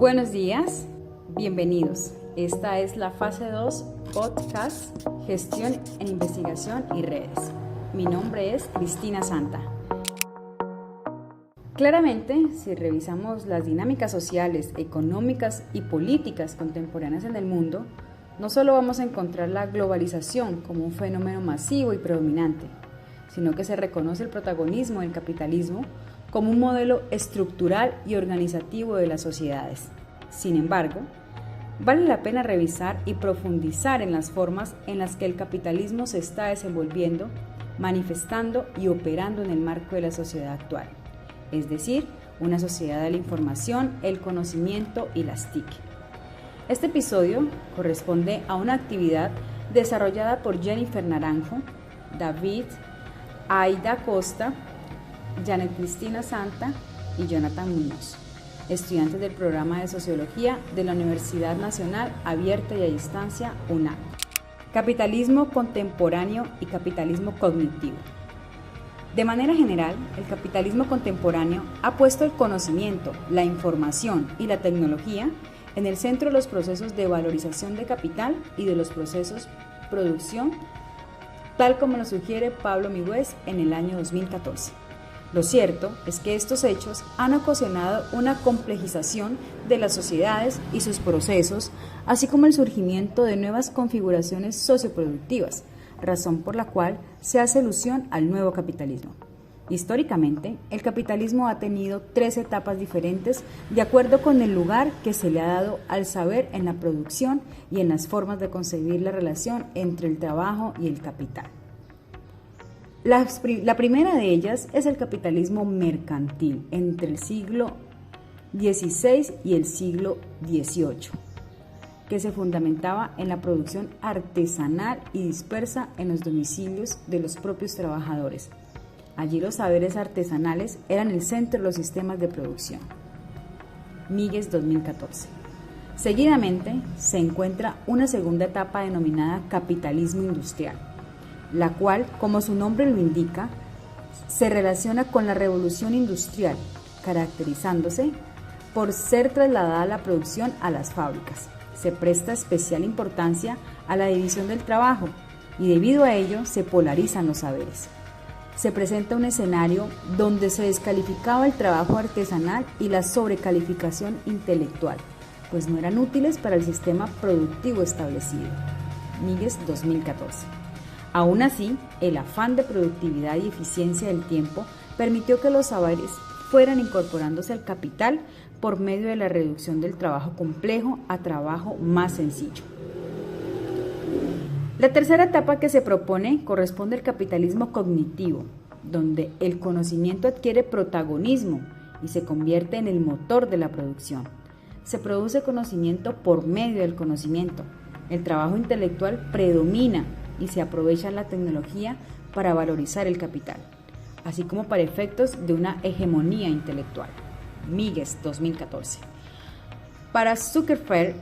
Buenos días, bienvenidos. Esta es la fase 2, podcast, gestión en investigación y redes. Mi nombre es Cristina Santa. Claramente, si revisamos las dinámicas sociales, económicas y políticas contemporáneas en el mundo, no solo vamos a encontrar la globalización como un fenómeno masivo y predominante, sino que se reconoce el protagonismo del capitalismo como un modelo estructural y organizativo de las sociedades. Sin embargo, vale la pena revisar y profundizar en las formas en las que el capitalismo se está desenvolviendo, manifestando y operando en el marco de la sociedad actual, es decir, una sociedad de la información, el conocimiento y las TIC. Este episodio corresponde a una actividad desarrollada por Jennifer Naranjo, David, Aida Costa, Janet Cristina Santa y Jonathan Muñoz, estudiantes del programa de Sociología de la Universidad Nacional Abierta y a Distancia, UNAM. Capitalismo contemporáneo y capitalismo cognitivo. De manera general, el capitalismo contemporáneo ha puesto el conocimiento, la información y la tecnología en el centro de los procesos de valorización de capital y de los procesos de producción, tal como lo sugiere Pablo Migües en el año 2014. Lo cierto es que estos hechos han ocasionado una complejización de las sociedades y sus procesos, así como el surgimiento de nuevas configuraciones socioproductivas, razón por la cual se hace alusión al nuevo capitalismo. Históricamente, el capitalismo ha tenido 3 etapas diferentes de acuerdo con el lugar que se le ha dado al saber en la producción y en las formas de concebir la relación entre el trabajo y el capital. La primera de ellas es el capitalismo mercantil entre el siglo XVI y el siglo XVIII, que se fundamentaba en la producción artesanal y dispersa en los domicilios de los propios trabajadores. Allí los saberes artesanales eran el centro de los sistemas de producción. Migues 2014. Seguidamente se encuentra una segunda etapa denominada capitalismo industrial, la cual, como su nombre lo indica, se relaciona con la revolución industrial, caracterizándose por ser trasladada la producción a las fábricas. Se presta especial importancia a la división del trabajo y debido a ello se polarizan los saberes. Se presenta un escenario donde se descalificaba el trabajo artesanal y la sobrecalificación intelectual, pues no eran útiles para el sistema productivo establecido. Migues 2014. Aún así, el afán de productividad y eficiencia del tiempo permitió que los saberes fueran incorporándose al capital por medio de la reducción del trabajo complejo a trabajo más sencillo. La tercera etapa que se propone corresponde al capitalismo cognitivo, donde el conocimiento adquiere protagonismo y se convierte en el motor de la producción. Se produce conocimiento por medio del conocimiento. El trabajo intelectual predomina y se aprovecha la tecnología para valorizar el capital, así como para efectos de una hegemonía intelectual. Migues 2014. Para Zuckerberg,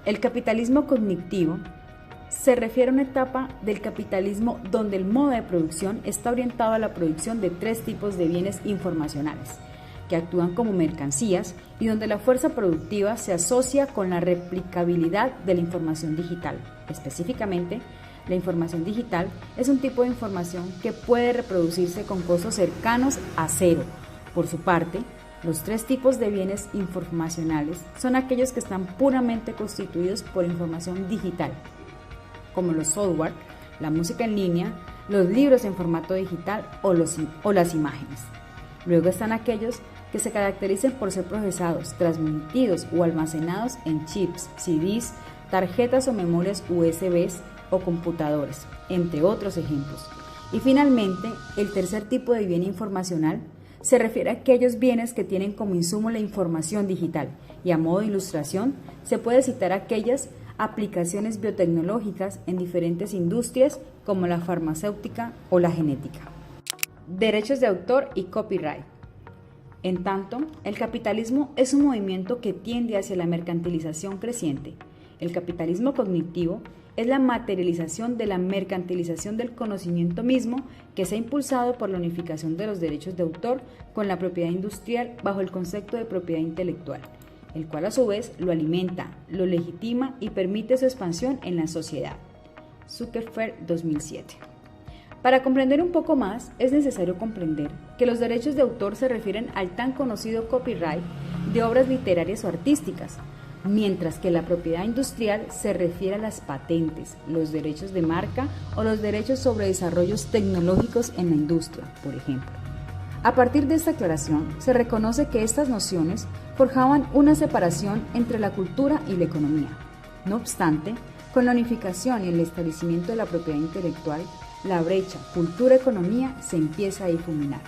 el capitalismo cognitivo se refiere a una etapa del capitalismo donde el modo de producción está orientado a la producción de 3 tipos de bienes informacionales, que actúan como mercancías y donde la fuerza productiva se asocia con la replicabilidad de la información digital. Específicamente, la información digital es un tipo de información que puede reproducirse con costos cercanos a cero. Por su parte, los 3 tipos de bienes informacionales son aquellos que están puramente constituidos por información digital, como los software, la música en línea, los libros en formato digital o las imágenes. Luego están aquellos que se caracterizan por ser procesados, transmitidos o almacenados en chips, CDs, tarjetas o memorias USB o computadores, entre otros ejemplos. Y finalmente, el tercer tipo de bien informacional se refiere a aquellos bienes que tienen como insumo la información digital, y a modo de ilustración se puede citar aquellas aplicaciones biotecnológicas en diferentes industrias como la farmacéutica o la genética. Derechos de autor y copyright. En tanto, el capitalismo es un movimiento que tiende hacia la mercantilización creciente. El capitalismo cognitivo es la materialización de la mercantilización del conocimiento mismo que se ha impulsado por la unificación de los derechos de autor con la propiedad industrial bajo el concepto de propiedad intelectual. el cual a su vez lo alimenta, lo legitima y permite su expansión en la sociedad. Zuckerberg, 2007. Para comprender un poco más, es necesario comprender que los derechos de autor se refieren al tan conocido copyright de obras literarias o artísticas, mientras que la propiedad industrial se refiere a las patentes, los derechos de marca o los derechos sobre desarrollos tecnológicos en la industria, por ejemplo. A partir de esta aclaración, se reconoce que estas nociones forjaban una separación entre la cultura y la economía. No obstante, con la unificación y el establecimiento de la propiedad intelectual, la brecha cultura-economía se empieza a difuminar.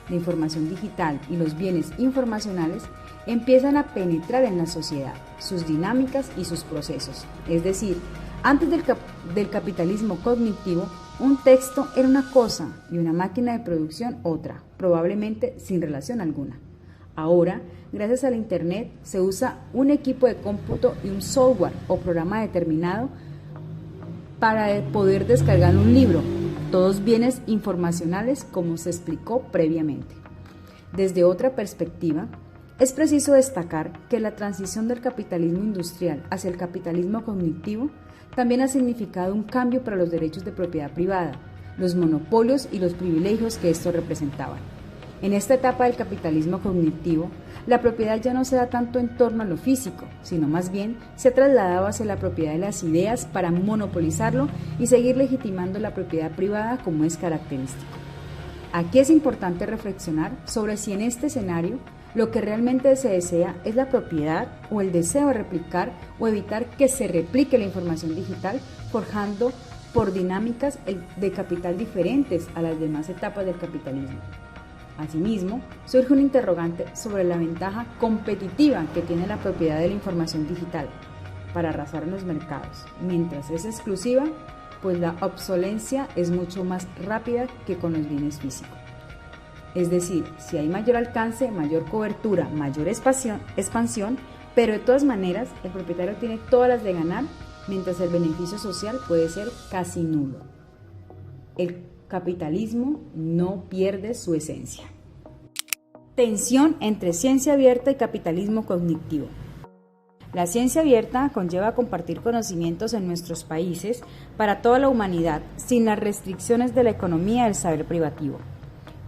La información digital y los bienes informacionales empiezan a penetrar en la sociedad, sus dinámicas y sus procesos. Es decir, antes del capitalismo cognitivo, un texto era una cosa y una máquina de producción otra, probablemente sin relación alguna. Ahora, gracias al Internet, se usa un equipo de cómputo y un software o programa determinado para poder descargar un libro, todos bienes informacionales como se explicó previamente. Desde otra perspectiva, es preciso destacar que la transición del capitalismo industrial hacia el capitalismo cognitivo también ha significado un cambio para los derechos de propiedad privada, los monopolios y los privilegios que estos representaban. En esta etapa del capitalismo cognitivo, la propiedad ya no se da tanto en torno a lo físico, sino más bien se ha trasladado hacia la propiedad de las ideas para monopolizarlo y seguir legitimando la propiedad privada como es característico. Aquí es importante reflexionar sobre si en este escenario lo que realmente se desea es la propiedad o el deseo de replicar o evitar que se replique la información digital, forjando por dinámicas de capital diferentes a las demás etapas del capitalismo. Asimismo, surge un interrogante sobre la ventaja competitiva que tiene la propiedad de la información digital para arrasar en los mercados, mientras es exclusiva, pues la obsolencia es mucho más rápida que con los bienes físicos. Es decir, si hay mayor alcance, mayor cobertura, mayor expansión, pero de todas maneras el propietario tiene todas las de ganar, mientras el beneficio social puede ser casi nulo. El capitalismo no pierde su esencia. Tensión entre ciencia abierta y capitalismo cognitivo. La ciencia abierta conlleva compartir conocimientos en nuestros países para toda la humanidad, sin las restricciones de la economía del saber privativo.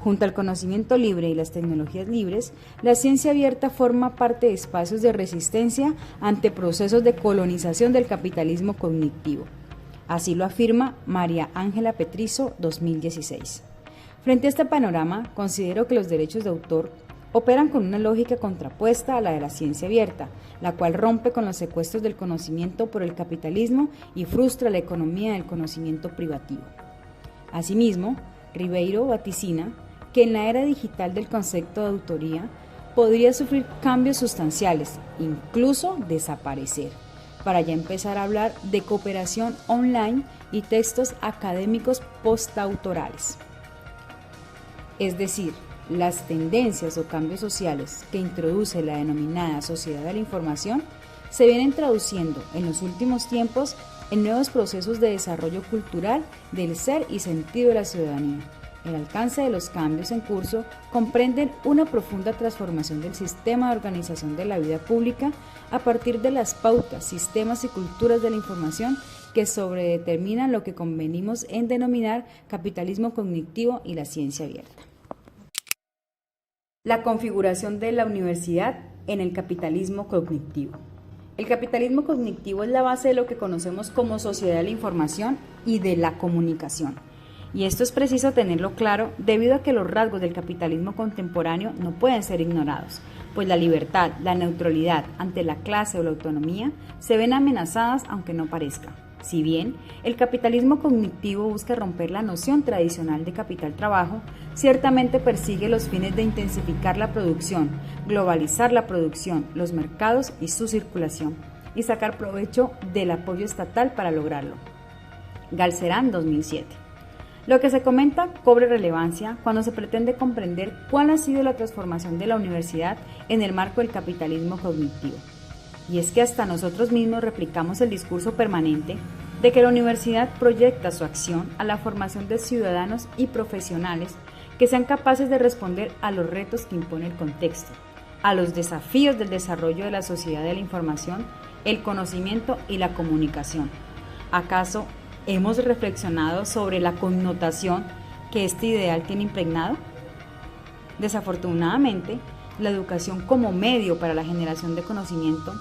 Junto al conocimiento libre y las tecnologías libres, la ciencia abierta forma parte de espacios de resistencia ante procesos de colonización del capitalismo cognitivo. Así lo afirma María Ángela Petrizo, 2016. Frente a este panorama, considero que los derechos de autor operan con una lógica contrapuesta a la de la ciencia abierta, la cual rompe con los secuestros del conocimiento por el capitalismo y frustra la economía del conocimiento privativo. Asimismo, Ribeiro vaticina que en la era digital del concepto de autoría podría sufrir cambios sustanciales, incluso desaparecer, para ya empezar a hablar de cooperación online y textos académicos postautorales. Es decir, las tendencias o cambios sociales que introduce la denominada sociedad de la información se vienen traduciendo en los últimos tiempos en nuevos procesos de desarrollo cultural del ser y sentido de la ciudadanía. El alcance de los cambios en curso comprenden una profunda transformación del sistema de organización de la vida pública a partir de las pautas, sistemas y culturas de la información que sobredeterminan lo que convenimos en denominar capitalismo cognitivo y la ciencia abierta. La configuración de la universidad en el capitalismo cognitivo. El capitalismo cognitivo es la base de lo que conocemos como sociedad de la información y de la comunicación. Y esto es preciso tenerlo claro debido a que los rasgos del capitalismo contemporáneo no pueden ser ignorados, pues la libertad, la neutralidad ante la clase o la autonomía se ven amenazadas aunque no parezca. Si bien el capitalismo cognitivo busca romper la noción tradicional de capital-trabajo, ciertamente persigue los fines de intensificar la producción, globalizar la producción, los mercados y su circulación, y sacar provecho del apoyo estatal para lograrlo. Galcerán, 2007. Lo que se comenta cobra relevancia cuando se pretende comprender cuál ha sido la transformación de la universidad en el marco del capitalismo cognitivo. Y es que hasta nosotros mismos replicamos el discurso permanente de que la universidad proyecta su acción a la formación de ciudadanos y profesionales que sean capaces de responder a los retos que impone el contexto, a los desafíos del desarrollo de la sociedad de la información, el conocimiento y la comunicación. ¿Acaso hemos reflexionado sobre la connotación que este ideal tiene impregnado? Desafortunadamente, la educación como medio para la generación de conocimiento,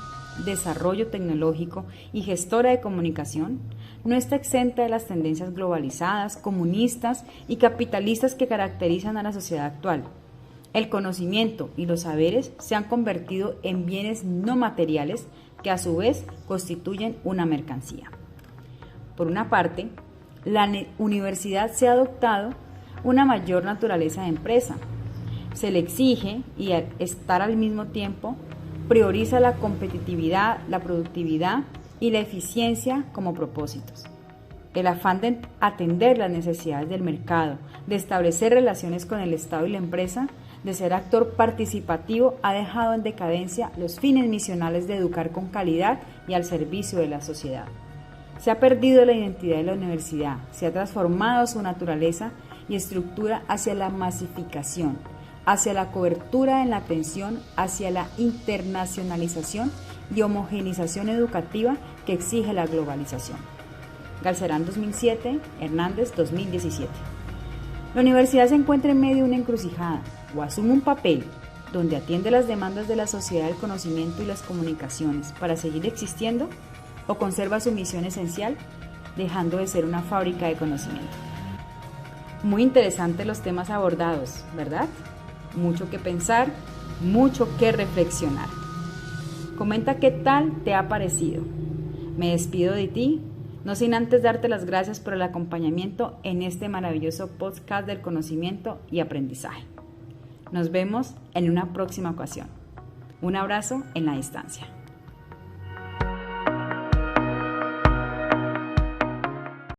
desarrollo tecnológico y gestora de comunicación no está exenta de las tendencias globalizadas, comunistas y capitalistas que caracterizan a la sociedad actual. El conocimiento y los saberes se han convertido en bienes no materiales que a su vez constituyen una mercancía. Por una parte, la universidad se ha adoptado una mayor naturaleza de empresa. Se le exige y al estar al mismo tiempo prioriza la competitividad, la productividad y la eficiencia como propósitos. El afán de atender las necesidades del mercado, de establecer relaciones con el Estado y la empresa, de ser actor participativo, ha dejado en decadencia los fines misionales de educar con calidad y al servicio de la sociedad. Se ha perdido la identidad de la universidad, se ha transformado su naturaleza y estructura hacia la masificación, hacia la cobertura en la atención, hacia la internacionalización y homogenización educativa que exige la globalización. Galcerán 2007, Hernández 2017. La universidad se encuentra en medio de una encrucijada, o asume un papel donde atiende las demandas de la sociedad del conocimiento y las comunicaciones para seguir existiendo, o conserva su misión esencial, dejando de ser una fábrica de conocimiento. Muy interesantes los temas abordados, ¿verdad? Mucho que pensar, mucho que reflexionar. Comenta qué tal te ha parecido. Me despido de ti, no sin antes darte las gracias por el acompañamiento en este maravilloso podcast del conocimiento y aprendizaje. Nos vemos en una próxima ocasión. Un abrazo en la distancia.